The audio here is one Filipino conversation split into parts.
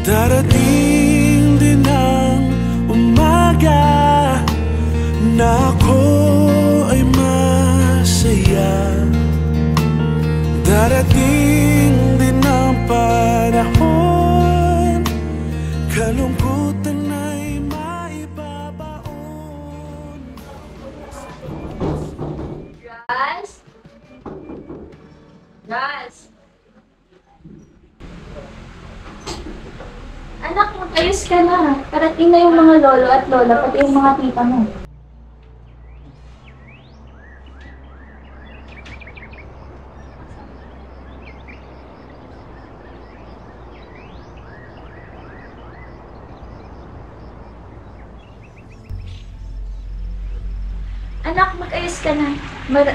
Darating din ang umaga na ako ay masaya. Darating din ang panahon, kalungkutan ay maibabaon. Raz? Raz? Anak, mag-ayos ka na. Parating na yung mga lolo at lola, pati yung mga tita mo. Anak, mag-ayos ka na.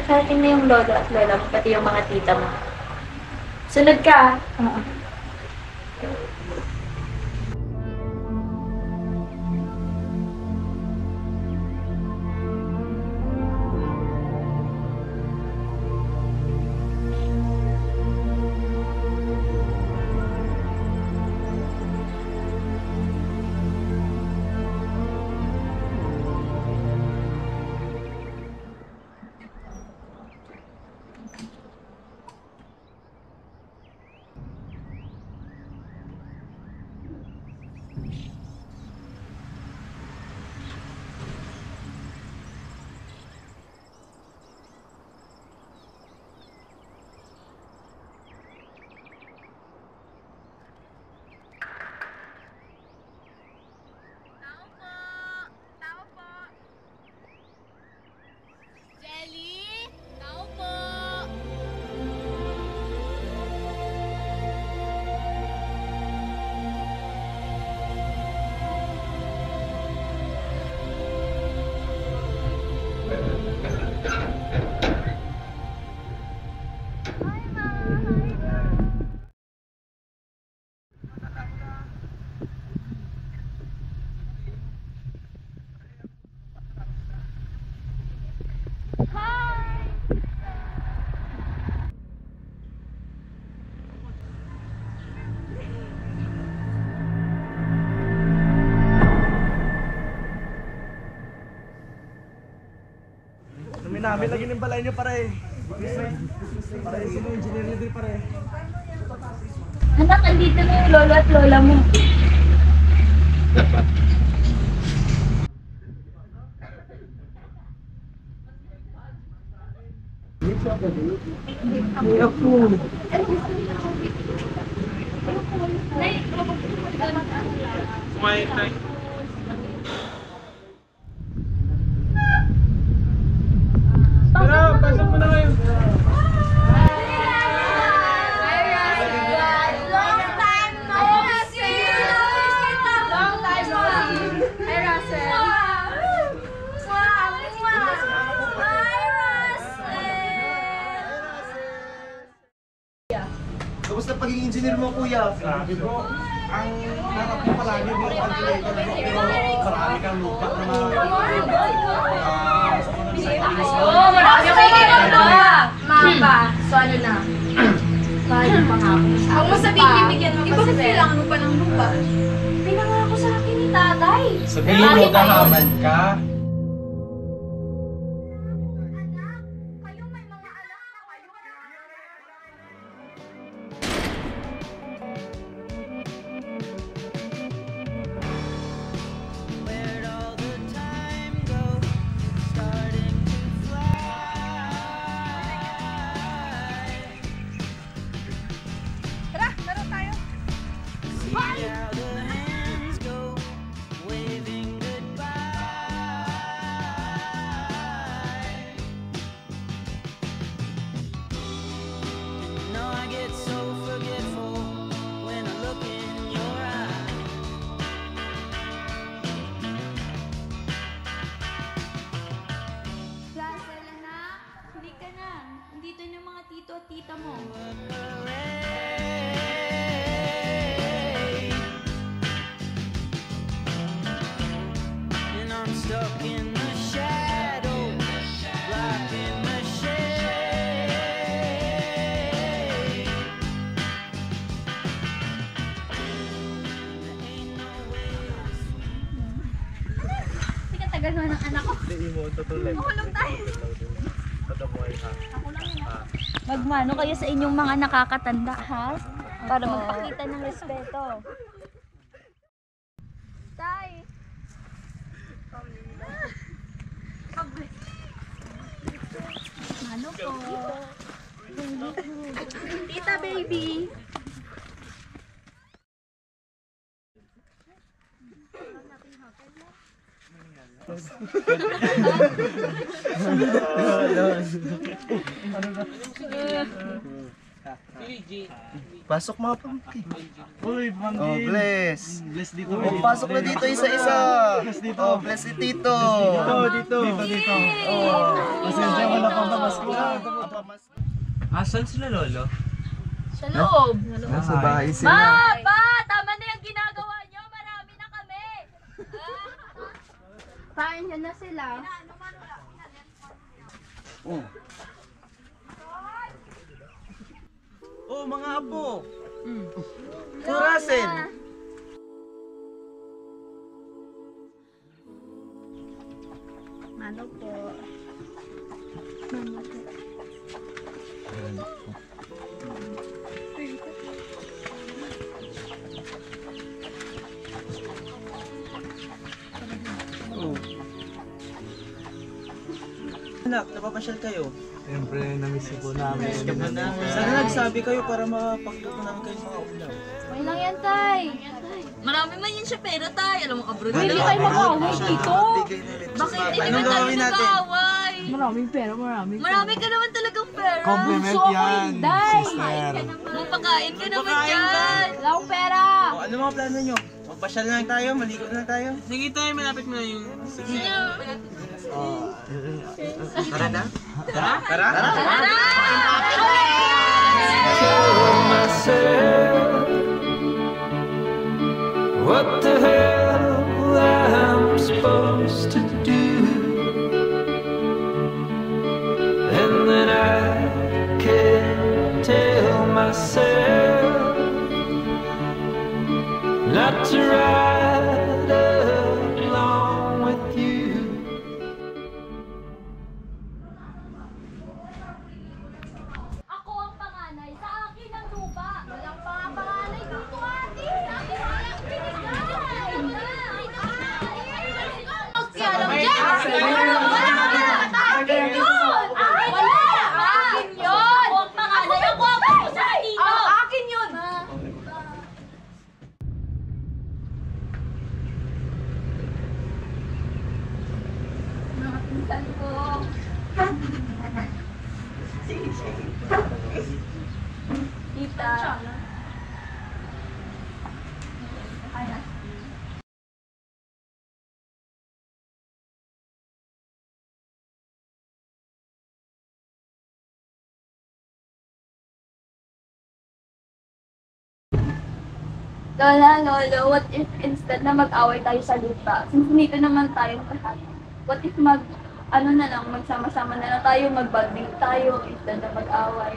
Parating na yung lolo at lola mo, pati yung mga tita mo. Sunod ka. Oo. Namin lagi ng balay nyo pare. Pare, sino engineer nyo din pare? Anak, andito na yung lolo at lola mo. Pasok mo na ngayon. Kamusta pagiging engineer mo, kuya? Grabe bro, ang harap mo palagi mo ang calculator bro, pero marami kang lupa na Oo, marami kang lupa! Mapa, so ano na? Paano pangako sa akin? Huwag mo sabihin, bibigyan mo pa si Bella. Kailangan mo pa ng lupa. Pinangako sa akin ni tatay. Sabihin mo, kahaman ka. Nandito na yung mga tito at tita mo. And I'm stuck in the shadows, locked in the shade. gano'n ang anak ko. Hindi mo, tutulay. Makulong tayo. Tatabuhay ha. Magmano kayo sa inyong mga nakakatanda, ha? Para magpakita ng respeto. Tay. Ano po? Tita baby. Pasok mga pampi. Uy, Oh, pamangkin. bless. Bless dito. Oh, pasok na dito isa-isa. Oh, bless si Tito. Dito. Oh. Pasensya mo na pamasko. Asan sila lolo? Sa loob. Nasa bahay Ma! sila. Pa! Tama na yung ginagawa nyo! Marami na kami! Kain niya na sila. Oh, mga apo. Kurasin. Ano po? Anak, napapasyal kayo. Siyempre, namiss po namin. Sana nagsabi kayo para mapagluto namin kayo mga ulam. Okay lang yan, Tay. Marami man yun siya pera, tay. Alam mo, abroad Hindi na. tayo mag-away dito. Bakit hindi Anong naman tayo gawin natin? nag-aaway? Maraming pera, maraming pera. Marami ka naman talagang pera. Compliment Gusto ko yan, Inday. sister. Mapakain ka naman dyan. Wala akong pera. Oh, ano mga plano nyo? Magpasyal na lang tayo, maligo na lang tayo. Sige tayo, malapit mo na yung... Tara na? Tara? What the hell I'm supposed to do? And then I can tell myself not to ride along with you. Ako ang panganay. Sa akin ang lupa. Walang panganay dito, ate. Sa akin walang binigay. Alam dyan. Akin yun. Wala. Akin yun. Ako ang panganay. Ako ang pusa dito. Akin yun. Mga pinsan ko. Tita. Lola, Lolo, what if instead na mag-away tayo sa lupa? Since dito naman tayo lahat. What if magsama-sama na lang tayo, mag-bonding tayo instead na mag-away?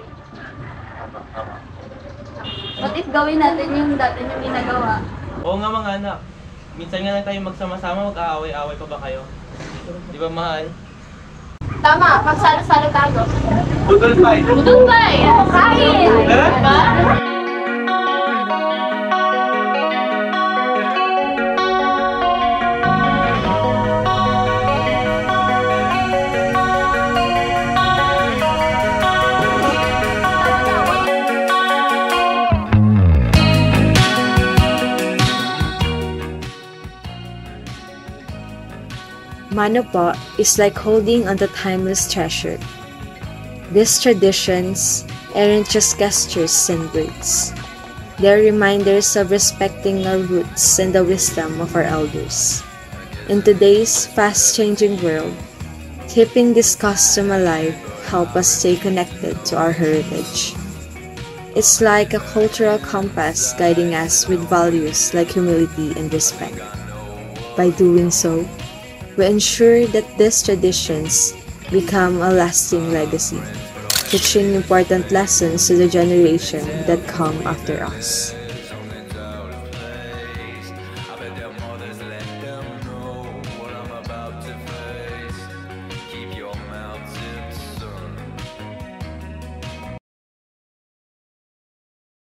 What if gawin natin yung dati yung ginagawa? Oo nga mga anak. Minsan nga lang tayo magsama-sama, mag-aaway-aaway pa ba kayo? Di ba mahal? Tama, magsalo-salo tayo. Budol fight. Budol ba? Kain! Diba? Mano po is like holding on the timeless treasure. These traditions aren't just gestures and words. They're reminders of respecting our roots and the wisdom of our elders. In today's fast-changing world, keeping this custom alive help us stay connected to our heritage. It's like a cultural compass guiding us with values like humility and respect. By doing so, we ensure that these traditions become a lasting legacy, teaching important lessons to the generation that come after us.